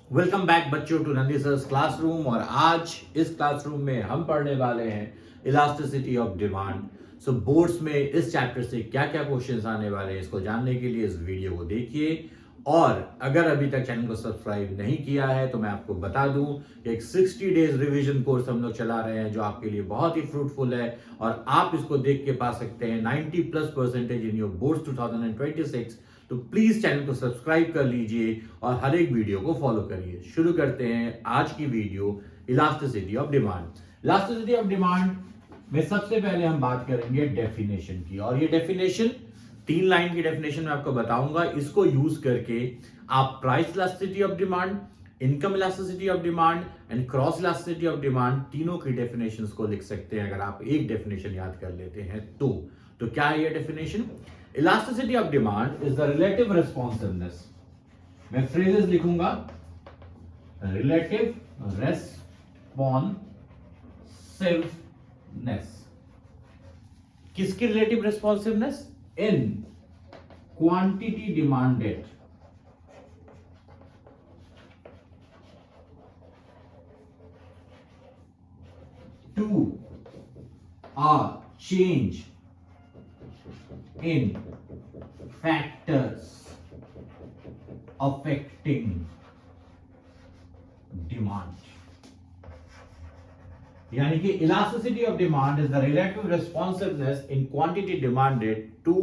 Welcome back बच्चों to Nandi sir's classroom. और आज इस क्लासरूम में हम पढ़ने वाले हैं elasticity of demand. So boards में इस चैप्टर से क्या क्या क्वेश्चंस आने वाले हैं इसको जानने के लिए इस वीडियो को देखिए। और अगर अभी तक चैनल को सब्सक्राइब नहीं किया है तो मैं आपको बता दूं कि एक 60 डेज रिवीजन कोर्स हम लोग चला रहे हैं जो आपके लिए बहुत ही फ्रूटफुल है और आप इसको देख के पा सकते हैं 90+% इन योर बोर्ड्स 2026। तो प्लीज चैनल को सब्सक्राइब कर लीजिए और हर एक वीडियो को फॉलो करिए। शुरू करते हैं आज की video elasticity of demand. Elasticity of demand में सबसे पहले हम बात करेंगे डेफिनेशन की, और ये डेफिनेशन 3 लाइन की डेफिनेशन मैं आपको बताऊंगा। इसको यूज करके आप price elasticity of demand, income elasticity of demand and cross elasticity of demand तीनों की डेफिनेशंस को लिख सकते हैं अगर आप एक डेफिनेशन याद कर लेते हैं तो क्या है ये definition? Elasticity of demand is the relative responsiveness. मैं फ्रेजेस लिखूंगा, रिलेटिव रेस्पॉन्सिवनेस। किसकी relative responsiveness? In quantity demanded to a change in factors affecting demand। यानी कि elasticity of demand is the relative responsiveness in quantity demanded to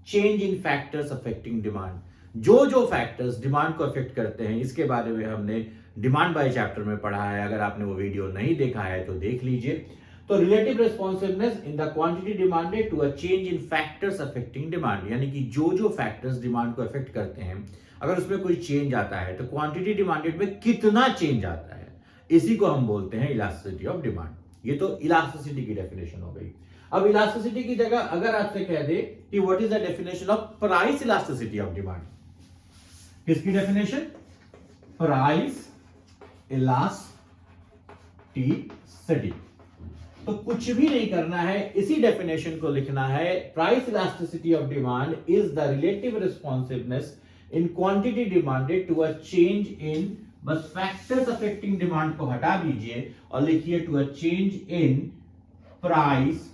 change in factors affecting demand. जो factors demand को affect करते हैं इसके बारे में हमने डिमांड बाय चैप्टर में पढ़ा है। अगर आपने वो वीडियो नहीं देखा है तो देख लीजिए। तो relative responsiveness in the quantity demanded to a change in factors affecting demand, यानी कि जो फैक्टर्स डिमांड को अफेक्ट करते हैं अगर उसमें कोई चेंज आता है तो क्वांटिटी डिमांडेड में कितना चेंज आता है, इसी को हम बोलते हैं इलास्टिसिटी ऑफ डिमांड। ये तो इलास्टिसिटी की डेफिनेशन हो गई। अब इलास्टिसिटी की जगह अगर आपसे कह दे कि what is the definition of price elasticity of demand, किसकी डेफिनेशन? Price elasticity. तो कुछ भी नहीं करना है, इसी डेफिनेशन को लिखना है। Price elasticity of demand is the relative responsiveness in quantity demanded to a change in, बस फैक्टर्स अफेक्टिंग डिमांड को हटा दीजिए और लिखिए to a change in price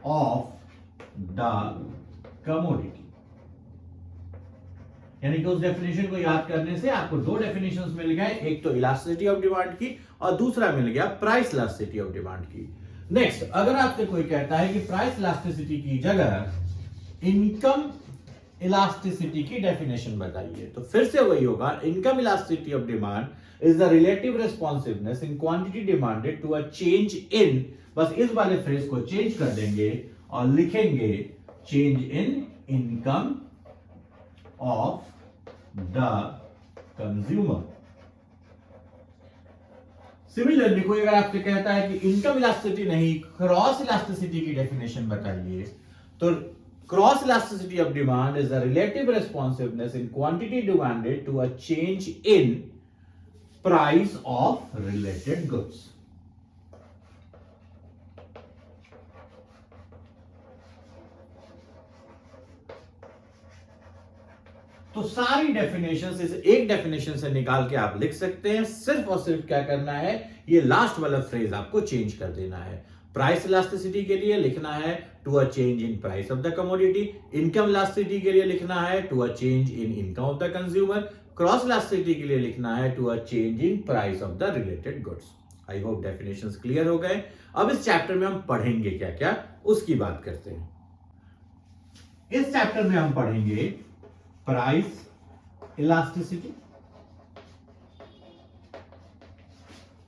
of the commodity. यानी कि उस डेफिनेशन को याद करने से आपको दो डेफिनेशंस मिल गए, एक तो इलास्टिसिटी ऑफ डिमांड की और दूसरा मिल गया प्राइस इलास्टिसिटी ऑफ डिमांड की। नेक्स्ट, अगर आपसे कोई कहता है कि प्राइस इलास्टिसिटी की जगह इनकम इलास्टिसिटी की डेफिनेशन बताइए, तो फिर से वही होगा। Income elasticity of demand is the relative responsiveness in quantity demanded to a change in, बस इस वाले फ्रेज को चेंज कर देंगे और लिखेंगे change in income of the consumer. Similarly कोई अगर आपसे कहता है कि इनकम इलास्टिसिटी नहीं क्रॉस इलास्टिसिटी की डेफिनेशन बताइए, तो cross elasticity of demand is the relative responsiveness in quantity demanded to a change in price of related goods. तो सारी डेफिनेशंस इस एक डेफिनेशन से निकाल के आप लिख सकते हैं। सिर्फ और सिर्फ क्या करना है, ये लास्ट वाला फ्रेज आपको चेंज कर देना है। प्राइस इलास्टिसिटी के लिए लिखना है to a change in price of the commodity, income elasticity के लिए लिखना है to a change in income of the consumer, cross elasticity के लिए लिखना है to a change in price of the related goods. I hope definitions clear हो गए। अब इस चैप्टर में हम पढ़ेंगे क्या क्या उसकी बात करते हैं। इस चैप्टर में हम पढ़ेंगे प्राइस इलास्टिसिटी,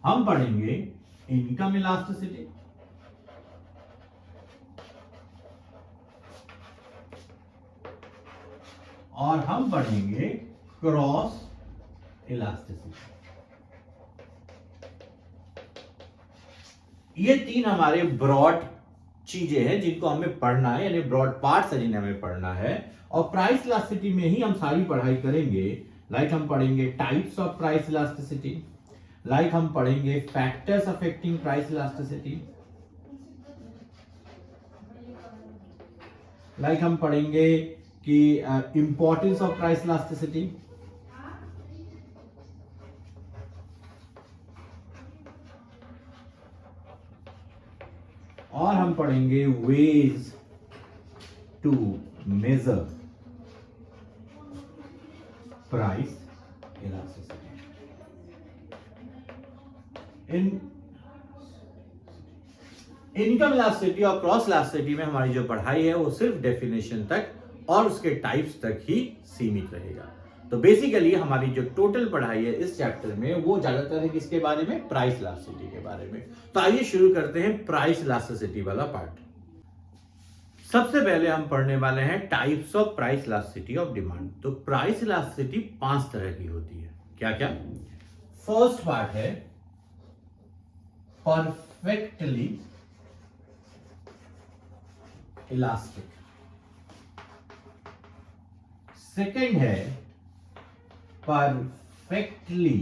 हम पढ़ेंगे इनकम इलास्टिसिटी और हम पढ़ेंगे क्रॉस इलास्टिसिटी। ये तीन हमारे ब्रॉड चीजें हैं जिनको हमें पढ़ना है, यानी ब्रॉड पार्ट्स है जिन्हें हमें पढ़ना है। और प्राइस इलास्टिसिटी में ही हम सारी पढ़ाई करेंगे। लाइक हम पढ़ेंगे types of price elasticity, like हम पढ़ेंगे factors affecting price elasticity, like हम पढ़ेंगे कि इंपॉर्टेंस ऑफ प्राइस इलास्टिसिटी, और हम पढ़ेंगे ways to measure price elasticity. Income elasticity और क्रॉस इलास्टिसिटी में हमारी जो पढ़ाई है वो सिर्फ डेफिनेशन तक और उसके टाइप्स तक ही सीमित रहेगा। तो बेसिकली हमारी जो टोटल पढ़ाई है इस चैप्टर में वो ज्यादातर है किसके बारे में, प्राइस इलास्टिसिटी के बारे में। तो आइए शुरू करते हैं प्राइस इलास्टिसिटी वाला पार्ट। सबसे पहले हम पढ़ने वाले हैं types of price elasticity of demand. तो प्राइस इलास्टिसिटी 5 तरह की होती है। क्या क्या? फर्स्ट पार्ट है परफेक्टली इलास्टिक, सेकेंड है परफेक्टली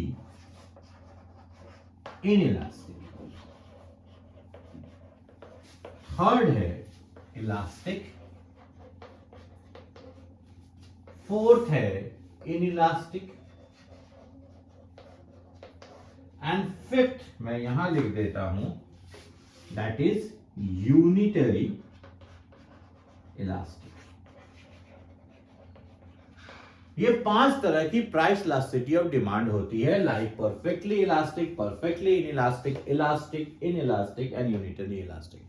इनइलास्टिक, थर्ड है इलास्टिक, फोर्थ है इनइलास्टिक एंड फिफ्थ मैं यहां लिख देता हूं दैट इज यूनिटरी इलास्टिक। ये 5 तरह की प्राइस इलास्टिसिटी ऑफ डिमांड होती है, like perfectly elastic, perfectly inelastic, elastic, inelastic and unitary elastic.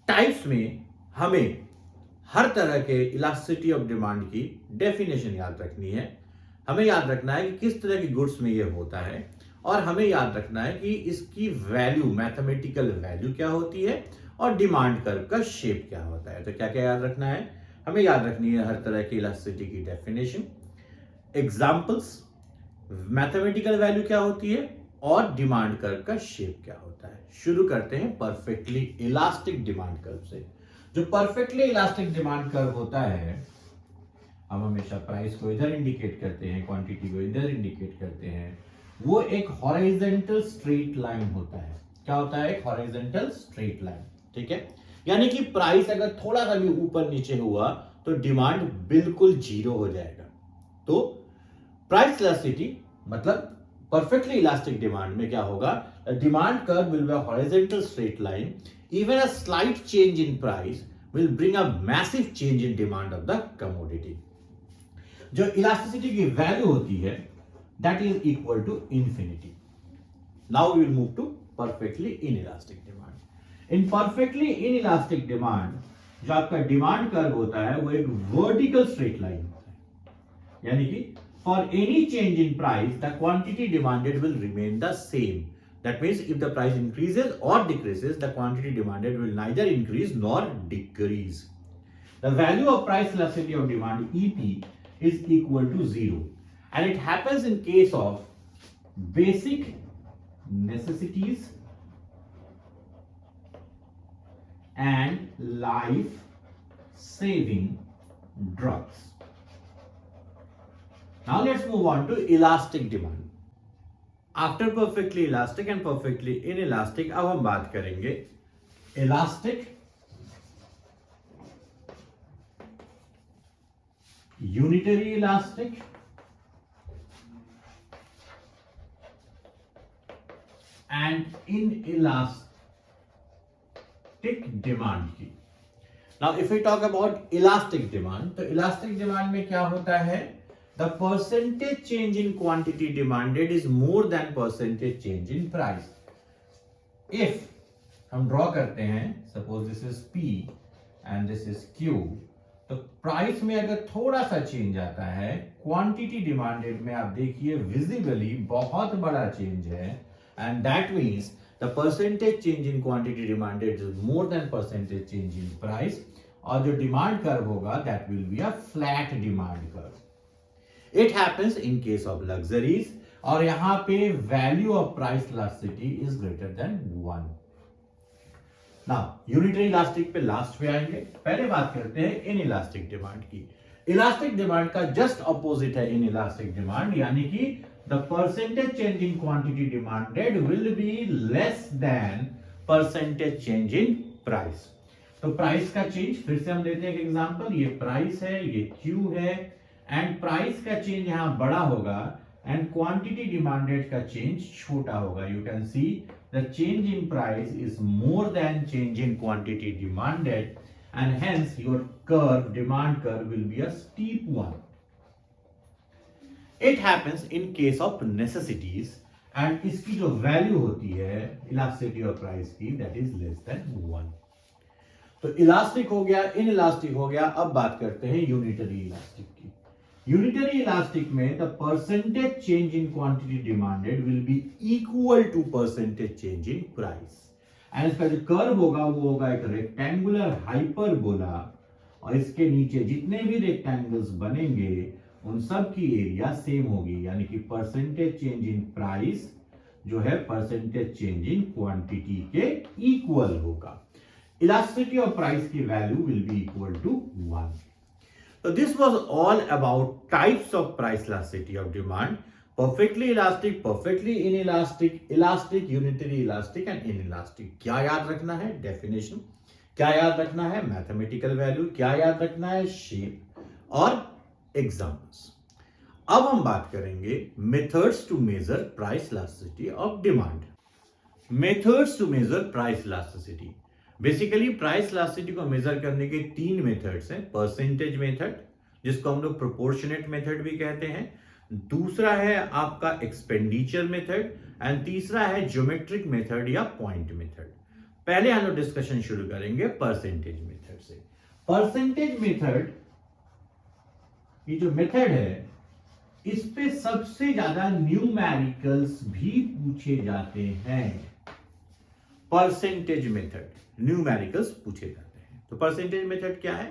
Types में हमें हर तरह के इलास्टिसिटी ऑफ डिमांड की डेफिनेशन याद रखनी है। हमें याद रखना है कि किस तरह की गुड्स में यह होता है और हमें याद रखना है कि इसकी वैल्यू, मैथमेटिकल वैल्यू क्या होती है और डिमांड कर्व का शेप क्या होता है। तो क्या क्या याद रखना है? हमें याद रखनी है हर तरह की इलास्टिसिटी की डेफिनेशन, एग्जांपल्स, मैथमेटिकल वैल्यू क्या होती है और डिमांड कर्व का शेप क्या होता है। शुरू करते हैं परफेक्टली इलास्टिक डिमांड कर्व से। जो परफेक्टली इलास्टिक डिमांड कर्व होता है, हम हमेशा प्राइस को इधर इंडिकेट करते हैं, क्वांटिटी को इधर इंडिकेट करते हैं, वो एक हॉरिजॉन्टल स्ट्रेट लाइन होता है। क्या होता है? एक हॉरिजॉन्टल स्ट्रेट लाइन। ठीक है, यानी कि प्राइस अगर थोड़ा सा भी ऊपर नीचे हुआ तो डिमांड बिल्कुल जीरो हो जाएगा। तो प्राइस इलास्टिसिटी मतलब परफेक्टली इलास्टिक डिमांड में क्या होगा, demand curve will be a horizontal straight line, even a slight change in price will bring a massive change in demand of the commodity. जो elasticity की value होती है that is equal to infinity. Now we will move to perfectly inelastic demand. In perfectly inelastic demand जो आपका demand curve होता है वो एक वर्टिकल स्ट्रेट लाइन होता है, यानी कि for any change in price the quantity demanded will remain the same. That means if the price increases और decreases the quantity demanded will neither increase nor decrease. The value of price elasticity of demand EP is equal to 0 and it happens in case of basic necessities and life saving drugs. Now let's move on to elastic demand. After perfectly elastic and perfectly inelastic, अब हम बात करेंगे elastic, unitary elastic and inelastic demand की। Now if we talk about elastic demand, तो elastic demand में क्या होता है, the percentage change in quantity demanded is more than percentage change in price. If हम ड्रॉ करते हैं, suppose this is P and this is Q, तो price में अगर थोड़ा सा चेंज आता है, क्वांटिटी डिमांडेड में आप देखिए विजिबली बहुत बड़ा चेंज है, and that means the percentage change in quantity demanded is more than percentage change in price, और जो डिमांड कर्व होगा that will be a flat demand curve. It happens in case of luxuries, और यहां पे value of price elasticity is greater than 1। Now unitary elastic पे last पे आएंगे, पहले बात करते हैं इन इलास्टिक डिमांड की। इलास्टिक डिमांड का जस्ट अपोजिट है इन इलास्टिक डिमांड, यानी कि the percentage change in quantity demanded will be less than percentage change in price. तो प्राइस का चेंज, फिर से हम लेते हैं एक एग्जांपल, ये प्राइस है, ये क्यू है, एंड प्राइस का चेंज यहां बड़ा होगा एंड क्वांटिटी डिमांडेड का चेंज छोटा होगा. You can see the change in price is more than change in quantity demanded and hence your curve, demand curve will be a steep one. It happens in case of necessities and इसकी जो value होती है elasticity of price की, that is less than 1. तो elastic हो गया, in elastic हो गया. अब बात करते हैं यूनिटरी इलास्टिक की. यूनिटरी इलास्टिक में the percentage change in quantity demanded will be equal to percentage change in price. And इसका जो कर्व होगा वो होगा एक रेक्टेंगुलर हाइपरबोला, और इसके नीचे जितने भी रेक्टेंगल्स बनेंगे उन सब की एरिया सेम होगी, यानी कि परसेंटेज चेंज इन प्राइस जो है परसेंटेज चेंज इन क्वांटिटी के इक्वल होगा. Elasticity of price की value will be equal to 1. So this was all about types of price elasticity of demand: perfectly elastic, perfectly inelastic, elastic, unitary elastic and inelastic. क्या याद रखना है? Definition. क्या याद रखना है? Mathematical value. क्या याद रखना है? Shape और examples. अब हम बात करेंगे methods to measure price elasticity of demand. Methods to measure price elasticity. Basically price elasticity को मेजर करने के 3 मेथड्स हैं. परसेंटेज मेथड, जिसको हम लोग प्रोपोर्शनेट मेथड भी कहते हैं. दूसरा है आपका एक्सपेंडिचर मेथड एंड तीसरा है ज्योमेट्रिक मेथड या पॉइंट मेथड. पहले हम लोग डिस्कशन शुरू करेंगे परसेंटेज मेथड से. परसेंटेज मेथड ये जो मेथड है इस पे सबसे ज्यादा न्यूमेरिकल्स भी पूछे जाते हैं. परसेंटेज मेथड न्यूमेरिकल्स पूछे जाते हैं. तो परसेंटेज मेथड क्या है?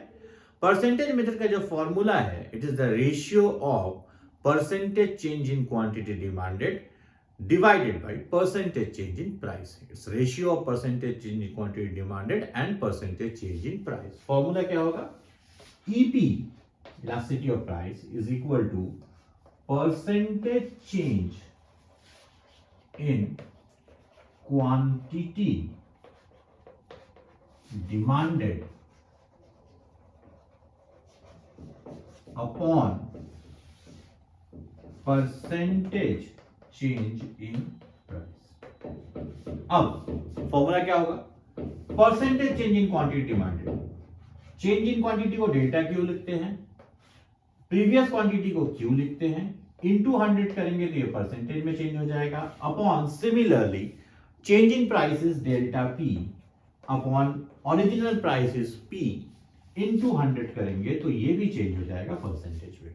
परसेंटेज मेथड का जो फॉर्मूला है, it is the ratio of percentage change in quantity demanded divided by percentage change in price. It's ratio of percentage change in quantity demanded and percentage change in price. Formula क्या होगा? EP, elasticity of price, is equal to percentage change in quantity demanded upon percentage change in price. अब formula क्या होगा? Percentage change in quantity demanded. Change in quantity को delta Q लिखते हैं, previous quantity को Q लिखते हैं, into 100 करेंगे तो ये परसेंटेज में चेंज हो जाएगा. Upon similarly change in price is delta P upon original price is P, into 100 करेंगे तो ये भी चेंज हो जाएगा परसेंटेज में.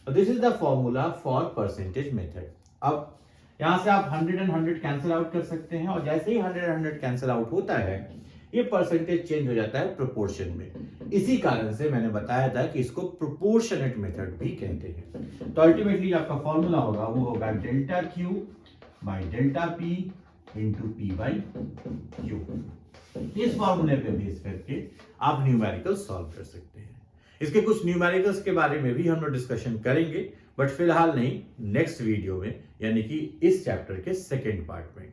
This is the formula for percentage method. अब यहां से आप 100 एंड 100 कैंसिल आउट कर सकते हैं, और जैसे ही 100 एंड 100 कैंसिल आउट होता है ये परसेंटेज चेंज हो जाता है प्रोपोर्शन में. इसी कारण से मैंने बताया था कि इसको प्रोपोर्शनेट मेथड भी कहते हैं. तो अल्टीमेटली आपका फॉर्मूला होगा वो होगा delta Q by delta P into P by Q. इस फॉर्मूले पे बेस करके आप न्यूमेरिकल सॉल्व कर सकते हैं. इसके कुछ न्यूमेरिकल्स के बारे में भी हम लोग डिस्कशन करेंगे, बट फिलहाल नहीं, नेक्स्ट वीडियो में, यानी कि इस चैप्टर के सेकेंड पार्ट में.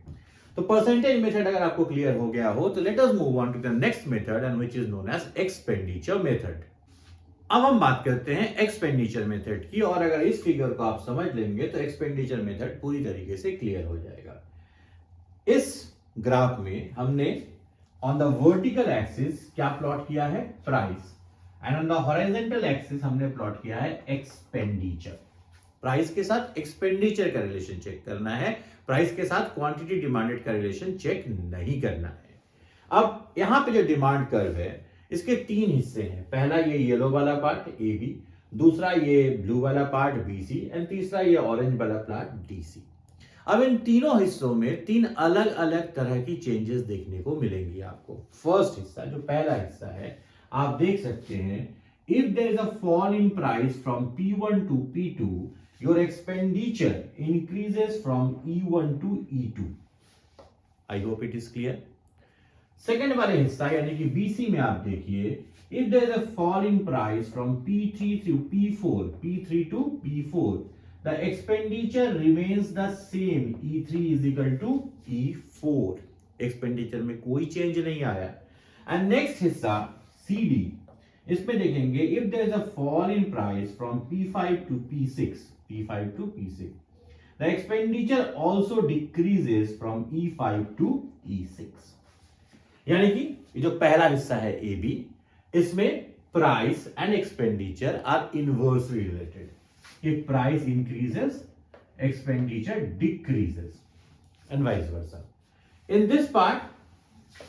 तो परसेंटेज मेथड अगर आपको क्लियर हो गया हो तो let us move on to the next method and which is known as expenditure method. अब हम बात करते हैं एक्सपेंडिचर मेथड की, और अगर इस फिगर को आप समझ लेंगे तो एक्सपेंडिचर मेथड पूरी तरीके से क्लियर हो जाएगा. इस ग्राफ में हमने ऑन द वर्टिकल एक्सिस क्या प्लॉट किया है? Price. And on the horizontal axis हमने प्लॉट किया है एक्सपेंडिचर. प्राइस के साथ एक्सपेंडिचर का रिलेशन चेक करना है, प्राइस के साथ क्वांटिटी डिमांडेड का रिलेशन चेक नहीं करना है. अब यहां पे जो डिमांड कर्व है इसके 3 हिस्से हैं. पहला ये येलो वाला पार्ट ए बी, दूसरा ये ब्लू वाला पार्ट बी सी एंड तीसरा ये ऑरेंज वाला पार्ट डी सी. अब इन तीनों हिस्सों में 3 अलग अलग तरह की चेंजेस देखने को मिलेंगी आपको. फर्स्ट हिस्सा, जो पहला हिस्सा है, आप देख सकते हैं if there is a fall in price from P1 to P2 your expenditure increases from E1 to E2. I hope it is clear. Second वाले हिस्सा यानी कि BC में आप देखिए if there is a fall in price from P3 to P4, P3 to P4, the expenditure remains the same. E3 is equal to E4. Expenditure में कोई change नहीं आया. एंड नेक्स्ट हिस्सा CD, इसमें देखेंगे if there is a fall in price from P5 to P6, P5 to P6, the expenditure also decreases from E5 to E6। यानी कि ये जो पहला हिस्सा है ए बी, इसमें price and expenditure are inversely related. If price increases, expenditure decreases and vice versa. In this part,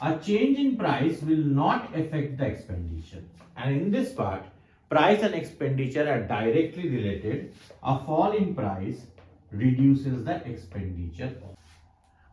a change in price will not affect the expenditure, and in this part, price and expenditure are directly related. A fall in price reduces the expenditure.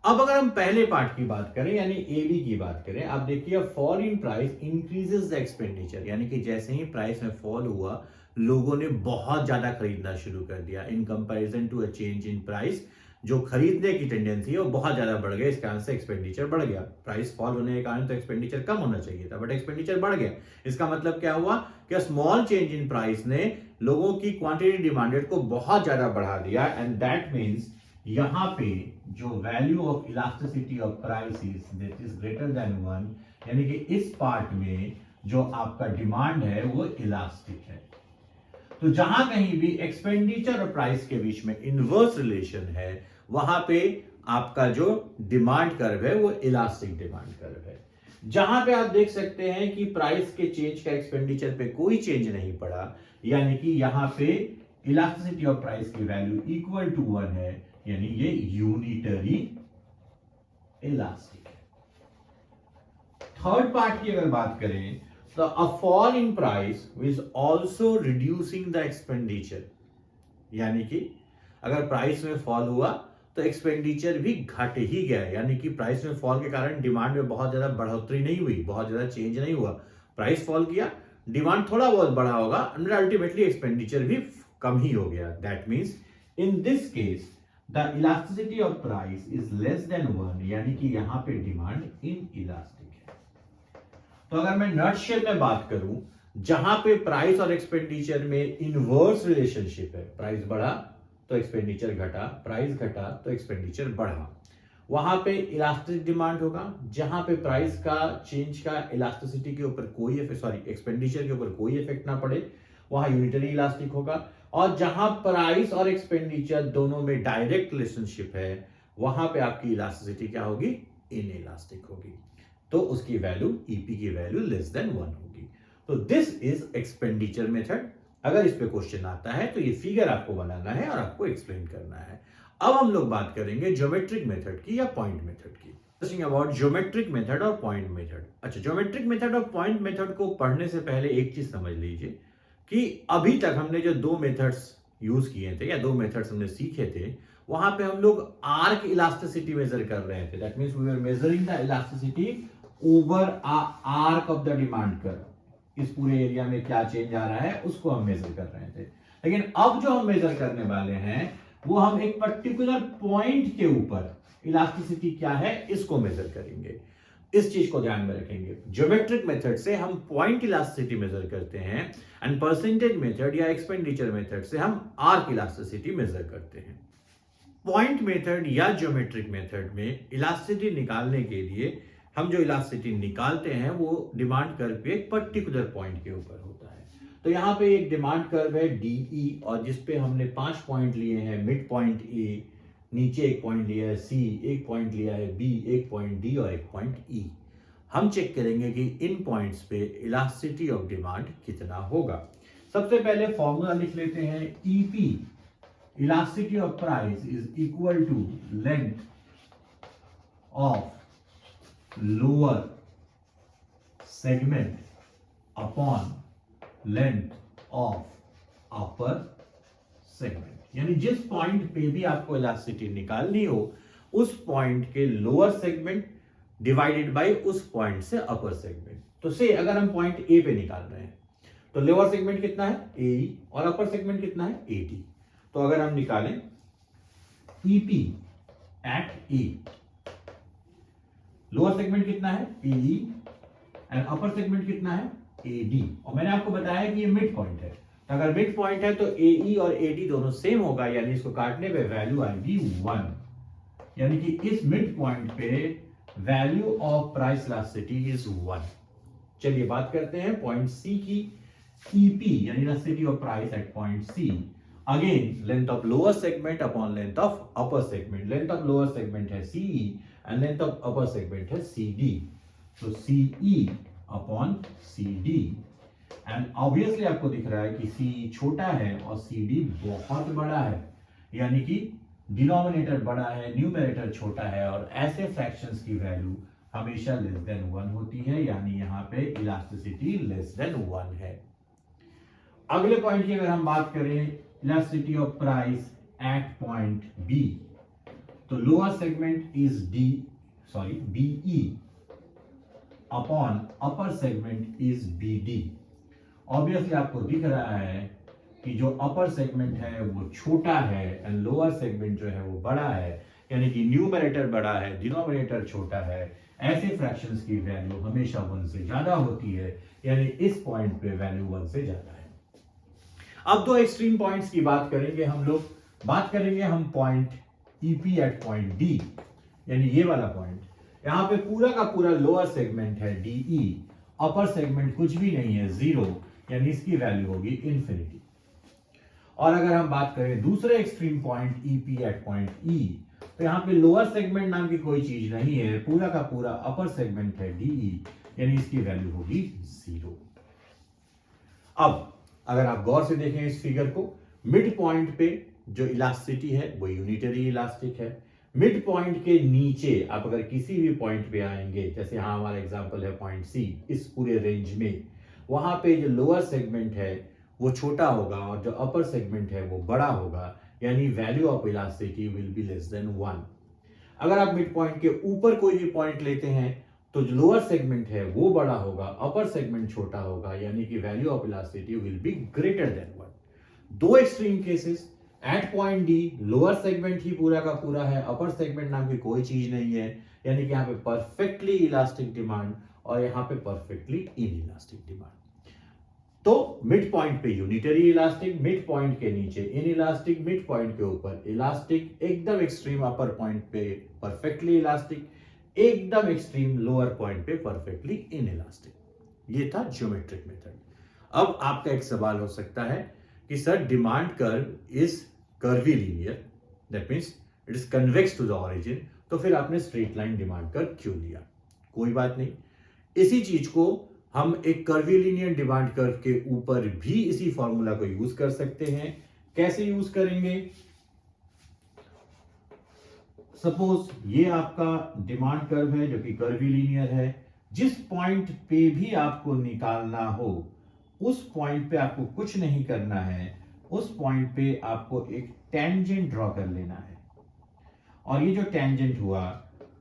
अब अगर हम पहले part की बात करें यानी A B की बात करें, आप देखिए fall in price increases the expenditure, यानी कि जैसे ही प्राइस में फॉल हुआ लोगों ने बहुत ज्यादा खरीदना शुरू कर दिया in comparison to a change in price. जो खरीदने की टेंडेंसी है वो बहुत ज्यादा बढ़ गया, इस कारण से एक्सपेंडिचर बढ़ गया। प्राइस फॉल होने के कारण तो एक्सपेंडिचर कम होना चाहिए था, बट एक्सपेंडिचर बढ़ गया। इसका मतलब क्या हुआ कि स्मॉल चेंज इन प्राइस ने लोगों की क्वांटिटी डिमांडेड को बहुत ज्यादा बढ़ा दिया, एंड दैट मीन्स यहां पे जो value of elasticity of price that is greater than 1, यानी कि इस पार्ट में जो आपका डिमांड है वो इलास्टिक है। तो जहां कहीं भी एक्सपेंडिचर और प्राइस के बीच में इनवर्स रिलेशन है, वहां पे आपका जो डिमांड कर्व है वो इलास्टिक डिमांड कर्व है। जहां पे आप देख सकते हैं कि प्राइस के चेंज का एक्सपेंडिचर पे कोई चेंज नहीं पड़ा, यानी कि यहां पे इलास्टिसिटी ऑफ प्राइस की वैल्यू इक्वल टू 1 है, यानी ये यूनिटरी इलास्टिक है। थर्ड पार्ट की अगर बात करें तो a fall in price is also reducing the expenditure, यानी कि अगर प्राइस में फॉल हुआ तो एक्सपेंडिचर भी घट ही गया, यानी कि प्राइस में फॉल के कारण डिमांड में बहुत ज्यादा बढ़ोतरी नहीं हुई, बहुत ज्यादा चेंज नहीं हुआ। प्राइस फॉल किया, डिमांड थोड़ा बहुत बढ़ा होगा, एंड अल्टीमेटली एक्सपेंडिचर भी कम ही हो गया। That means in this case the elasticity of price is less than 1, यानी कि यहां पे डिमांड इन इलास्टिक है। तो अगर मैं नटशेल में बात करूं, जहां पे प्राइस और एक्सपेंडिचर में इनवर्स रिलेशनशिप है, प्राइस बढ़ा तो एक्सपेंडिचर घटा, प्राइस घटा तो एक्सपेंडिचर बढ़ा, वहां पे इलास्टिक डिमांड होगा। जहां पे प्राइस का चेंज का इलास्टिसिटी के ऊपर कोई एक्सपेंडिचर के ऊपर कोई इफेक्ट ना पड़े, वहां यूनिटरी इलास्टिक होगा। और जहां प्राइस और एक्सपेंडिचर दोनों में डायरेक्ट रिलेशनशिप है, वहां पे आपकी इलास्टिसिटी क्या होगी, इन इलास्टिक होगी, तो उसकी वैल्यू ईपी की वैल्यू लेस देन 1 होगी। तो दिस इज एक्सपेंडिचर मेथड। अगर इस पे क्वेश्चन आता है तो ये फिगर आपको बनाना है और आपको एक्सप्लेन करना है। अब हम लोग बात करेंगे ज्योमेट्रिक मेथड की या पॉइंट मेथड की। अबाउट ज्योमेट्रिक मेथड और पॉइंट मेथड। अच्छा, ज्योमेट्रिक मेथड और पॉइंट मेथड को पढ़ने से पहले एक चीज समझ लीजिए कि अभी तक हमने जो दो मेथड्स यूज किए थे या दो मेथड्स हमने सीखे थे, वहां पे हम लोग आर्क इलास्टिसिटी मेजर कर रहे थे। That means we are measuring the elasticity over a arc of the demand curve. इस पूरे एरिया में क्या चेंज आ रहा है उसको हम मेजर कर रहे थे। लेकिन अब जो हम मेजर करने वाले हैं वो हम एक पर्टिकुलर पॉइंट के ऊपर इलास्टिसिटी क्या है इसको मेजर करेंगे। इस चीज को ध्यान में रखेंगे। ज्योमेट्रिक मेथड से हम पॉइंट इलास्टिसिटी मेजर करते हैं, एंड परसेंटेज मेथड या एक्सपेंडिचर मेथड से हम आर्क इलास्टिसिटी मेजर करते हैं। पॉइंट मेथड या ज्योमेट्रिक मेथड में इलास्टिसिटी निकालने के लिए हम जो इलास्टिसिटी निकालते हैं वो डिमांड कर्व पे एक पर्टिकुलर पॉइंट के ऊपर होता है। तो यहाँ पे एक डिमांड कर्व है DE, और जिसपे हमने 5 पॉइंट लिए हैं। मिड पॉइंट A, नीचे एक पॉइंट लिया है C, एक पॉइंट लिया है B, एक पॉइंट D और एक पॉइंट E। हम चेक करेंगे कि इन पॉइंट्स पे इलास्टिसिटी ऑफ डिमांड कितना होगा। सबसे पहले फॉर्मूला लिख लेते हैं। EP, elasticity of price, is equal to length of lower segment upon length of upper segment. यानी जिस पॉइंट पे भी आपको इलास्टिसिटी निकालनी हो, उस पॉइंट के लोअर सेगमेंट डिवाइडेड बाय उस पॉइंट से अपर सेगमेंट। तो से अगर हम पॉइंट ए पे निकाल रहे हैं तो लोअर सेगमेंट कितना है AE और अपर सेगमेंट कितना है AD। तो अगर हम निकालें EP at A, lower segment कितना है AE एंड अपर सेगमेंट कितना है AD, और मैंने आपको बताया कि ये मिड पॉइंट है। तो अगर मिड पॉइंट है तो AE और AD दोनों सेम होगा, यानी इसको काटने पे वैल्यू आएगी 1, यानी कि इस मिड पॉइंट पे value of price elasticity is 1। चलिए बात करते हैं पॉइंट C की। EP यानी elasticity of price at point C again length of lower segment upon length of upper segment, length of lower segment है CE and length of upper segment है CD, तो CE upon CD and obviously आपको दिख रहा है कि CE छोटा है और CD बहुत बड़ा है, यानी कि डिनोमिनेटर बड़ा है, न्यूमरेटर छोटा है, और ऐसे फ्रैक्शंस की वैल्यू हमेशा लेस देन 1 होती है, यानी यहां पे इलास्टिसिटी लेस देन 1 है। अगले पॉइंट की अगर हम बात करें, elasticity of price at point B, तो lower segment is BE upon upper segment is BD। Obviously आपको दिख रहा है कि जो अपर सेगमेंट है वो छोटा है एंड लोअर सेगमेंट जो है वो बड़ा है, यानी कि न्यूमरेटर बड़ा है, डिनोमिनेटर छोटा है। ऐसे फ्रैक्शंस की वैल्यू हमेशा 1 से ज्यादा होती है, यानी इस पॉइंट पे वैल्यू 1 से ज्यादा है। अब दो एक्सट्रीम पॉइंट्स की बात करेंगे हम लोग, बात करेंगे हम point EP at point D, यानी ये वाला पॉइंट, यहां पे पूरा का पूरा लोअर सेगमेंट है DE, अपर सेगमेंट कुछ भी नहीं है 0, यानी इसकी वैल्यू होगी इंफिनिटी। और अगर हम बात करें दूसरे extreme point EP at point E, तो यहां पे लोअर सेगमेंट नाम की कोई चीज नहीं है, पूरा का पूरा अपर सेगमेंट है DE, यानी इसकी वैल्यू होगी 0। अब अगर आप गौर से देखें इस फिगर को, मिड पॉइंट पे जो इलास्टिसिटी है वो यूनिटरी इलास्टिक है। मिड पॉइंट के नीचे आप अगर किसी भी पॉइंट पे आएंगे, जैसे यहां हमारा एग्जांपल है पॉइंट C, इस पूरे रेंज में वहां पे जो लोअर सेगमेंट है वो छोटा होगा और जो अपर सेगमेंट है वो बड़ा होगा, यानी value of elasticity will be less than 1। अगर आप मिड पॉइंट के ऊपर कोई भी पॉइंट लेते हैं तो जो लोअर सेगमेंट है वो बड़ा होगा, अपर सेगमेंट छोटा होगा, यानी कि value of elasticity will be greater than 1। दो extreme cases, at point D lower segment ही पूरा का पूरा है, अपर सेगमेंट नाम की कोई चीज नहीं है, यानी कि यहाँ पे परफेक्टली इलास्टिक डिमांड और यहाँ पे परफेक्टली इनइलास्टिक डिमांड। तो मिड पॉइंट पे यूनिटरी इलास्टिक, मिड पॉइंट के नीचे इनइलास्टिक, मिड पॉइंट के ऊपर इलास्टिक, एकदम एक्सट्रीम अपर पॉइंट पे परफेक्टली इलास्टिक, एकदम एक्सट्रीम लोअर पॉइंट पे परफेक्टली इनइलास्टिक। ये था ज्योमेट्रिक मेथड। अब आपका एक सवाल हो सकता है कि sir demand curve is curvilinear, that means it is convex to the origin, तो फिर आपने स्ट्रेट लाइन डिमांड कर्व क्यों लिया? कोई बात नहीं, इसी चीज को हम एक कर्वी लीनियर डिमांड कर्व के ऊपर भी इसी फॉर्मूला को यूज कर सकते हैं। कैसे यूज करेंगे? सपोज ये आपका डिमांड कर्व है जो कि कर्वी लीनियर है, जिस पॉइंट पे भी आपको निकालना हो उस पॉइंट पे आपको कुछ नहीं करना है, उस पॉइंट पे आपको एक टेंजेंट ड्रॉ कर लेना है। और ये जो टेंजेंट हुआ,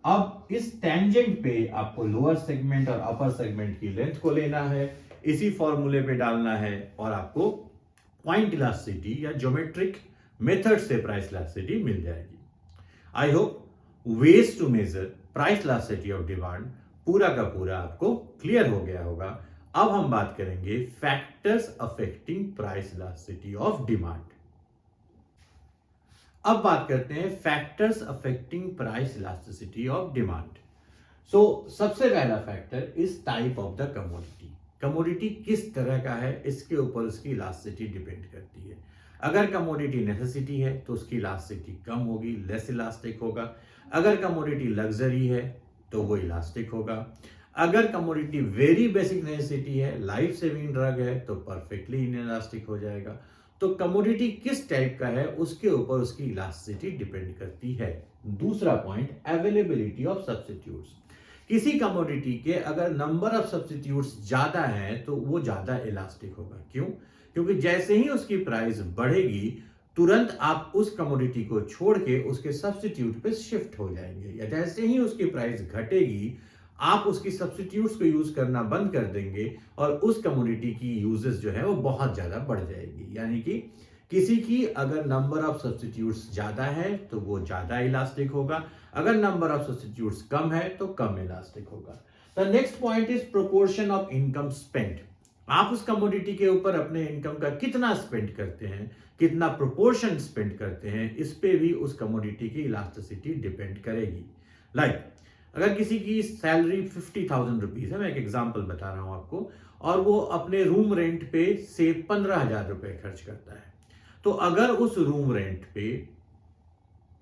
अब इस टेंजेंट पे आपको लोअर सेगमेंट और अपर सेगमेंट की लेंथ को लेना है, इसी फॉर्मूले पे डालना है और आपको पॉइंट इलास्टिसिटी या ज्योमेट्रिक मेथड से प्राइस इलास्टिसिटी मिल जाएगी। I hope ways to measure price elasticity of demand पूरा का पूरा आपको क्लियर हो गया होगा। अब हम बात करेंगे factors affecting price elasticity of demand. अब बात करते हैं factors affecting price elasticity of demand. So सबसे पहला factor is type of the commodity. Commodity किस तरह का है इसके ऊपर उसकी इलास्टिसिटी डिपेंड करती है। अगर कमोडिटी नेसेसिटी है तो उसकी इलास्टिसिटी कम होगी, लेस इलास्टिक होगा। अगर कमोडिटी लग्जरी है तो वो इलास्टिक होगा। अगर कमोडिटी वेरी बेसिक नेसेसिटी है, लाइफ सेविंग ड्रग है, तो परफेक्टली इनइलास्टिक हो जाएगा। तो कमोडिटी किस टाइप का है उसके ऊपर उसकी इलास्टिसिटी डिपेंड करती है। दूसरा पॉइंट, अवेलेबिलिटी ऑफ सब्स्टिट्यूट्स। किसी कमोडिटी के अगर नंबर ऑफ सब्स्टिट्यूट्स ज्यादा है तो वो ज्यादा इलास्टिक होगा। क्यों? क्योंकि जैसे ही उसकी प्राइस बढ़ेगी तुरंत आप उस कमोडिटी को छोड़ के उसके सब्स्टिट्यूट पे शिफ्ट हो जाएंगे, या जैसे ही उसकी प्राइस घटेगी आप उसकी सब्स्टिट्यूट्स को यूज करना बंद कर देंगे और उस कमोडिटी की यूजेस जो है वो बहुत ज्यादा बढ़ जाएगी। यानी कि किसी की अगर नंबर ऑफ सब्स्टिट्यूट्स ज्यादा है तो वो ज्यादा इलास्टिक होगा, अगर नंबर ऑफ सब्स्टिट्यूट्स कम है तो कम इलास्टिक होगा। The next point is proportion of income spend. आप उस कमोडिटी के ऊपर अपने इनकम का कितना स्पेंड करते हैं, कितना प्रोपोर्शन स्पेंड करते हैं, इस पे भी उस कमोडिटी की इलास्टिसिटी डिपेंड करेगी। लाइक अगर किसी की सैलरी 50,000 रुपीज है, मैं एक एग्जांपल बता रहा हूं आपको, और वो अपने रूम रेंट पे से 15,000 रुपए खर्च करता है, तो अगर उस रूम रेंट पे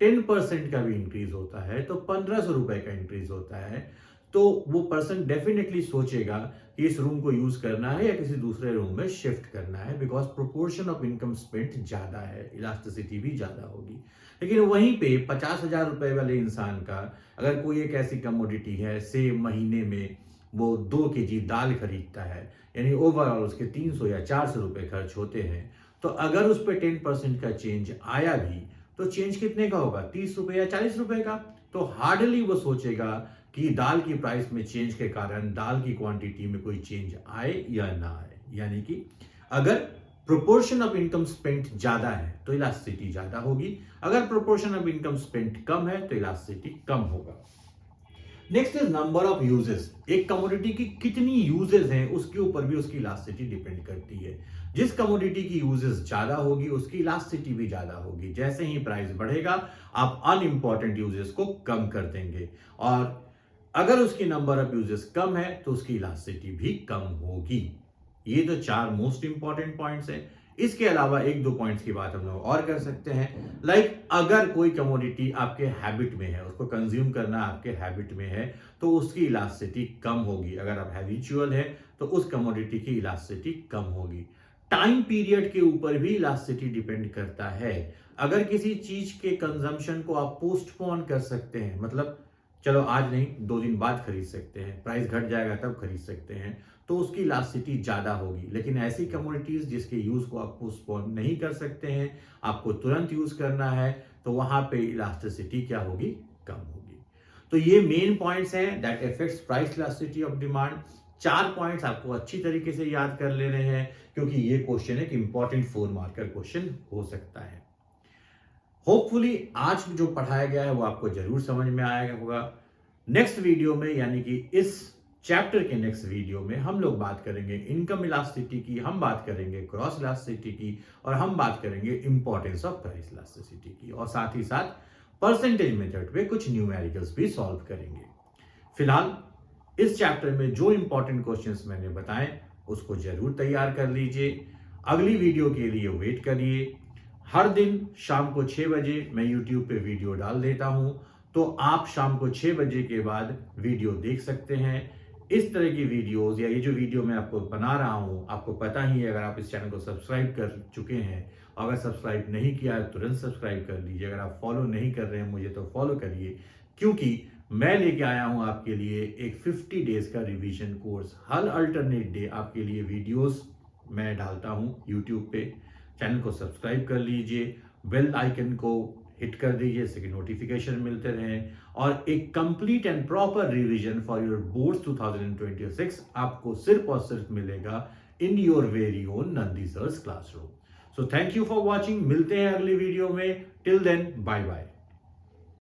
10% का भी इंक्रीज होता है तो 1500 रुपए का इंक्रीज होता है, तो वो पर्सन डेफिनेटली सोचेगा कि इस रूम को यूज करना है या किसी दूसरे रूम में शिफ्ट करना है, because proportion of income spent ज्यादा है, इलास्टिसिटी भी ज्यादा होगी। लेकिन वहीं पे 50,000 रुपए वाले इंसान का अगर कोई एक ऐसी कमोडिटी है, से महीने में वो 2 केजी दाल खरीदता है, यानी ओवरऑल उसके 300 या 400 रुपए खर्च होते हैं, तो अगर उस पर 10% का चेंज आया भी तो चेंज कितने का होगा, 30 रुपए या 40 रुपए का। तो हार्डली वो सोचेगा कि दाल की प्राइस में चेंज के कारण दाल की क्वांटिटी में कोई चेंज आए या ना आए। यानी कि अगर प्रोपोर्शन ऑफ इनकम स्पेंट ज्यादा है तो इलास्टिसिटी ज्यादा होगी, अगर प्रोपोर्शन ऑफ इनकम स्पेंट कम है तो इलास्टिसिटी कम होगा। Next is number of uses. एक कमोडिटी की कितनी यूजेस हैं उसके ऊपर भी उसकी इलास्टिसिटी डिपेंड करती है। जिस कमोडिटी की यूजेस ज्यादा होगी उसकी इलास्टिसिटी भी ज्यादा होगी। जैसे ही प्राइस बढ़ेगा आप अनइंपॉर्टेंट यूजेस को कम कर देंगे, और अगर उसकी नंबर ऑफ यूजेस कम है तो उसकी इलास्टिसिटी भी कम होगी। ये तो 4 मोस्ट इंपॉर्टेंट पॉइंट्स हैं। इसके अलावा 1-2 पॉइंट्स की बात हम लोग और कर सकते हैं। लाइक अगर कोई कमोडिटी आपके हैबिट में है, उसको कंज्यूम करना आपके हैबिट में है, तो उसकी इलास्टिसिटी कम होगी। अगर आप हैबिचुअल है तो उस कमोडिटी की इलास्टिसिटी कम होगी। टाइम पीरियड के ऊपर भी इलास्टिसिटी डिपेंड करता है। अगर किसी चीज के कंजम्पशन को आप पोस्टपोन कर सकते हैं, मतलब चलो आज नहीं 2 दिन बाद खरीद सकते हैं, प्राइस घट जाएगा तब खरीद सकते हैं, तो उसकी इलास्टिसिटी ज्यादा होगी। लेकिन ऐसी कमोडिटीज जिसके यूज को आप पोस्टपोन नहीं कर सकते हैं, आपको तुरंत यूज करना है, तो वहां पे इलास्टिसिटी क्या होगी, कम होगी। तो ये मेन पॉइंट्स हैं that effects price elasticity of demand. 4 points आपको अच्छी तरीके से याद कर लेने हैं, क्योंकि ये क्वेश्चन एक इंपॉर्टेंट 4 मार्कर क्वेश्चन हो सकता है। होपफुली आज जो पढ़ाया गया है वो आपको जरूर समझ में आया होगा। नेक्स्ट वीडियो में, यानी कि इस चैप्टर के नेक्स्ट वीडियो में हम लोग बात करेंगे इनकम इलास्टिसिटी की, हम बात करेंगे क्रॉस इलास्टिसिटी की, और हम बात करेंगे इंपॉर्टेंस ऑफ प्राइस इलास्टिसिटी की, और साथ ही साथ परसेंटेज मेथड पे कुछ न्यूमेरिकल्स भी सॉल्व करेंगे। फिलहाल इस चैप्टर में जो इंपॉर्टेंट क्वेश्चंस मैंने बताए उसको जरूर तैयार कर लीजिए। अगली वीडियो के लिए वेट करिए। हर दिन शाम को 6 बजे मैं YouTube पे वीडियो डाल देता हूं, तो आप शाम को 6 बजे के बाद वीडियो देख सकते हैं। इस तरह की वीडियोस या ये जो वीडियो मैं आपको बना रहा हूं, आपको पता ही है, अगर आप इस चैनल को सब्सक्राइब कर चुके हैं, अगर सब्सक्राइब नहीं किया है तुरंत सब्सक्राइब कर लीजिए। अगर आप फॉलो नहीं कर रहे हैं मुझे तो फॉलो करिए, क्योंकि मैं लेके आया हूं आपके लिए एक 50 डेज का रिवीजन कोर्स। हर अल्टरनेट डे आपके लिए वीडियोस मैं डालता हूं यूट्यूब पे। चैनल को सब्सक्राइब कर लीजिए, बेल आइकन को हिट कर दीजिए जिससे कि नोटिफिकेशन मिलते रहें, और एक complete and proper revision for your boards 2026 आपको सिर्फ और सिर्फ मिलेगा in your very own Nandi sir's classroom. So thank you for watching. मिलते हैं अगली वीडियो में। Till then bye bye.